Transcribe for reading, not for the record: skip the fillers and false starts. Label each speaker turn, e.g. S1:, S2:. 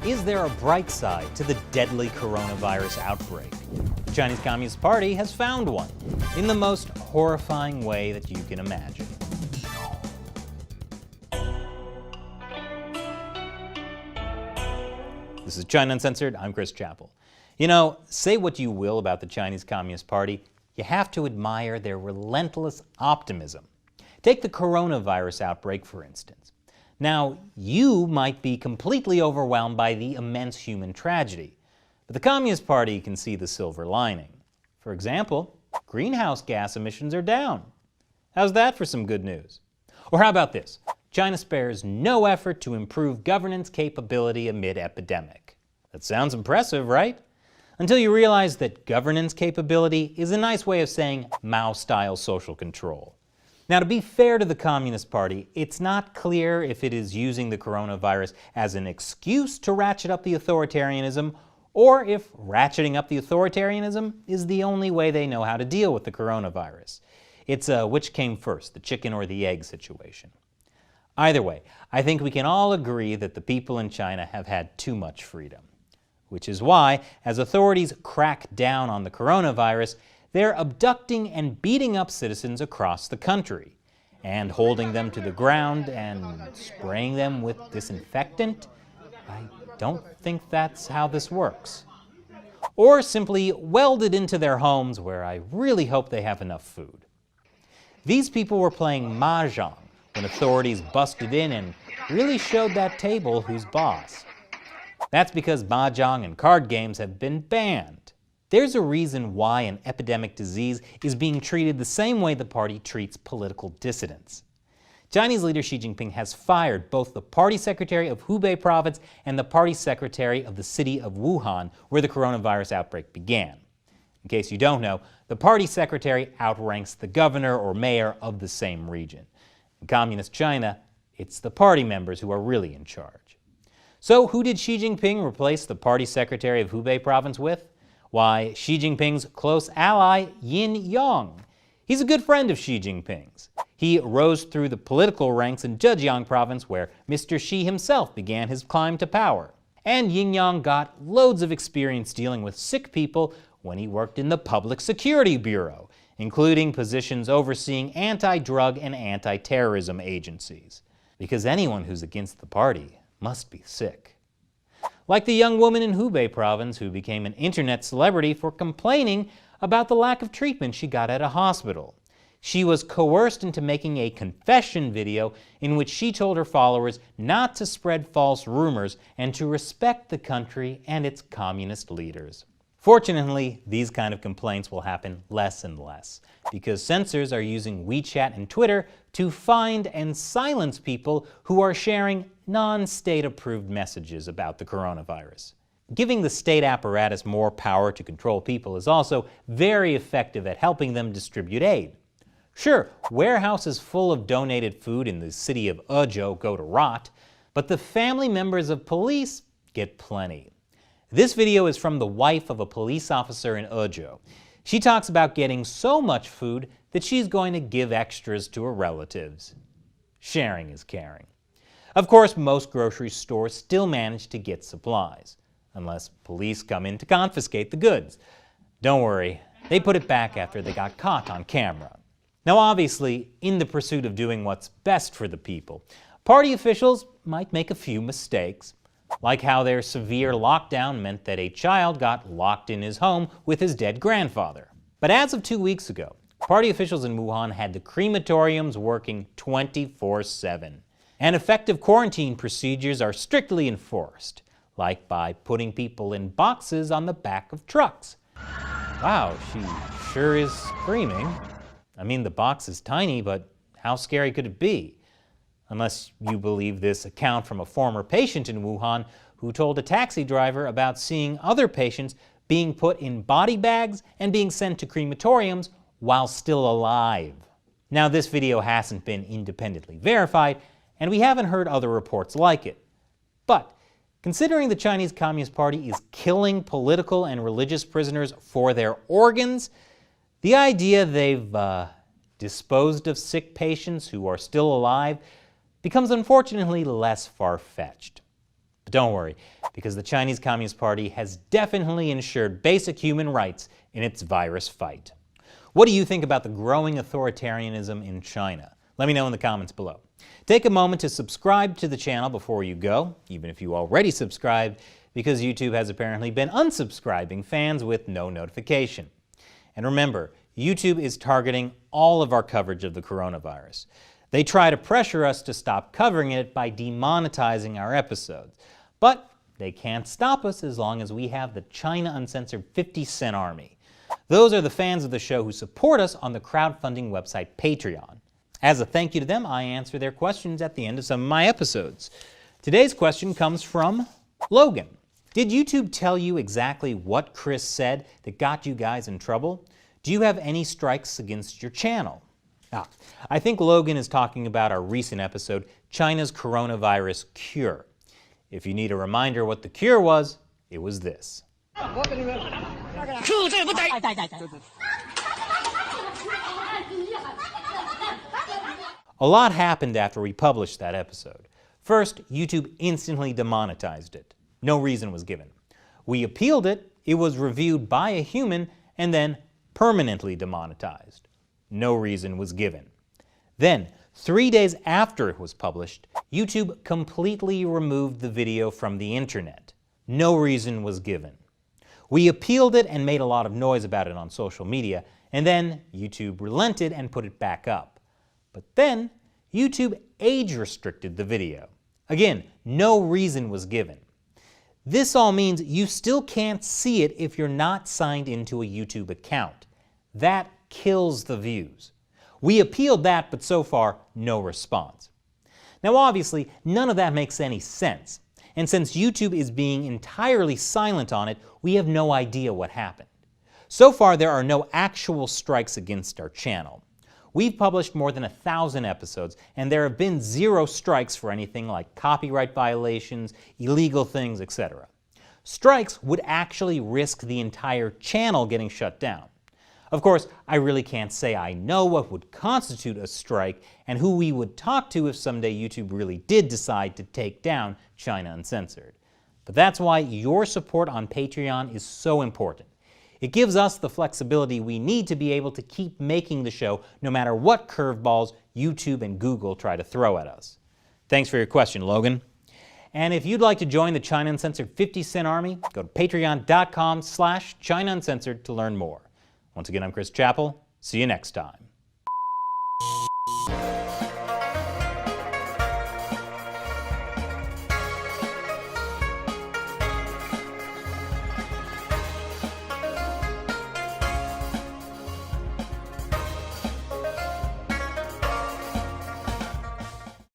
S1: Is there a bright side to the deadly coronavirus outbreak? The Chinese Communist Party has found one in the most horrifying way that you can imagine. This is China Uncensored. I'm Chris Chappell. You know, say what you will about the Chinese Communist Party, you have to admire their relentless optimism. Take the coronavirus outbreak, for instance. Now, you might be completely overwhelmed by the immense human tragedy, but the Communist Party can see the silver lining. For example, greenhouse gas emissions are down. How's that for some good news? Or how about this? China spares no effort to improve governance capability amid epidemic. That sounds impressive, right? Until you realize that governance capability is a nice way of saying Mao-style social control. Now, to be fair to the Communist Party, it's not clear if it is using the coronavirus as an excuse to ratchet up the authoritarianism, or if ratcheting up the authoritarianism is the only way they know how to deal with the coronavirus. It's a which came first, the chicken or the egg situation. Either way, I think we can all agree that the people in China have had too much freedom. Which is why, as authorities crack down on the coronavirus, they're abducting and beating up citizens across the country, and holding them to the ground and spraying them with disinfectant. I don't think that's how this works. Or simply welded into their homes, where I really hope they have enough food. These people were playing mahjong when authorities busted in and really showed that table who's boss. That's because mahjong and card games have been banned. There's a reason why an epidemic disease is being treated the same way the party treats political dissidents. Chinese leader Xi Jinping has fired both the party secretary of Hubei province and the party secretary of the city of Wuhan, where the coronavirus outbreak began. In case you don't know, the party secretary outranks the governor or mayor of the same region. In Communist China, it's the party members who are really in charge. So who did Xi Jinping replace the party secretary of Hubei province with? Why, Xi Jinping's close ally, Yin Yang. He's a good friend of Xi Jinping's. He rose through the political ranks in Zhejiang province, where Mr. Xi himself began his climb to power. And Yin Yang got loads of experience dealing with sick people when he worked in the Public Security Bureau, including positions overseeing anti-drug and anti-terrorism agencies. Because anyone who's against the party must be sick. Like the young woman in Hubei province who became an internet celebrity for complaining about the lack of treatment she got at a hospital. She was coerced into making a confession video in which she told her followers not to spread false rumors and to respect the country and its communist leaders. Fortunately, these kind of complaints will happen less and less, because censors are using WeChat and Twitter to find and silence people who are sharing non-state-approved messages about the coronavirus. Giving the state apparatus more power to control people is also very effective at helping them distribute aid. Sure, warehouses full of donated food in the city of Ezhou go to rot, but the family members of police get plenty. This video is from the wife of a police officer in Ezhou. She talks about getting so much food that she's going to give extras to her relatives. Sharing is caring. Of course, most grocery stores still manage to get supplies, unless police come in to confiscate the goods. Don't worry, they put it back after they got caught on camera. Now obviously, in the pursuit of doing what's best for the people, party officials might make a few mistakes, like how their severe lockdown meant that a child got locked in his home with his dead grandfather. But as of 2 weeks ago, party officials in Wuhan had the crematoriums working 24/7. And effective quarantine procedures are strictly enforced, like by putting people in boxes on the back of trucks. Wow, she sure is screaming. I mean, the box is tiny, but how scary could it be? Unless you believe this account from a former patient in Wuhan who told a taxi driver about seeing other patients being put in body bags and being sent to crematoriums while still alive. Now, this video hasn't been independently verified, and we haven't heard other reports like it. But considering the Chinese Communist Party is killing political and religious prisoners for their organs, the idea they've disposed of sick patients who are still alive becomes unfortunately less far-fetched. But don't worry, because the Chinese Communist Party has definitely ensured basic human rights in its virus fight. What do you think about the growing authoritarianism in China? Let me know in the comments below. Take a moment to subscribe to the channel before you go, even if you already subscribed, because YouTube has apparently been unsubscribing fans with no notification. And remember, YouTube is targeting all of our coverage of the coronavirus. They try to pressure us to stop covering it by demonetizing our episodes. But they can't stop us as long as we have the China Uncensored 50-cent army. Those are the fans of the show who support us on the crowdfunding website Patreon. As a thank you to them, I answer their questions at the end of some of my episodes. Today's question comes from Logan. Did YouTube tell you exactly what Chris said that got you guys in trouble? Do you have any strikes against your channel? I think Logan is talking about our recent episode, China's Coronavirus Cure. If you need a reminder what the cure was, it was this. A lot happened after we published that episode. First, YouTube instantly demonetized it. No reason was given. We appealed it, it was reviewed by a human, and then permanently demonetized. No reason was given. Then, 3 days after it was published, YouTube completely removed the video from the internet. No reason was given. We appealed it and made a lot of noise about it on social media, and then YouTube relented and put it back up. But then, YouTube age restricted the video. Again, no reason was given. This all means you still can't see it if you're not signed into a YouTube account. That kills the views. We appealed that, but so far, no response. Now obviously, none of that makes any sense. And since YouTube is being entirely silent on it, we have no idea what happened. So far, there are no actual strikes against our channel. We've published more than 1,000 episodes, and there have been 0 strikes for anything like copyright violations, illegal things, etc. Strikes would actually risk the entire channel getting shut down. Of course, I really can't say I know what would constitute a strike and who we would talk to if someday YouTube really did decide to take down China Uncensored. But that's why your support on Patreon is so important. It gives us the flexibility we need to be able to keep making the show no matter what curveballs YouTube and Google try to throw at us. Thanks for your question, Logan. And if you'd like to join the China Uncensored 50-cent army, go to patreon.com/China Uncensored to learn more. Once again, I'm Chris Chappell. See you next time.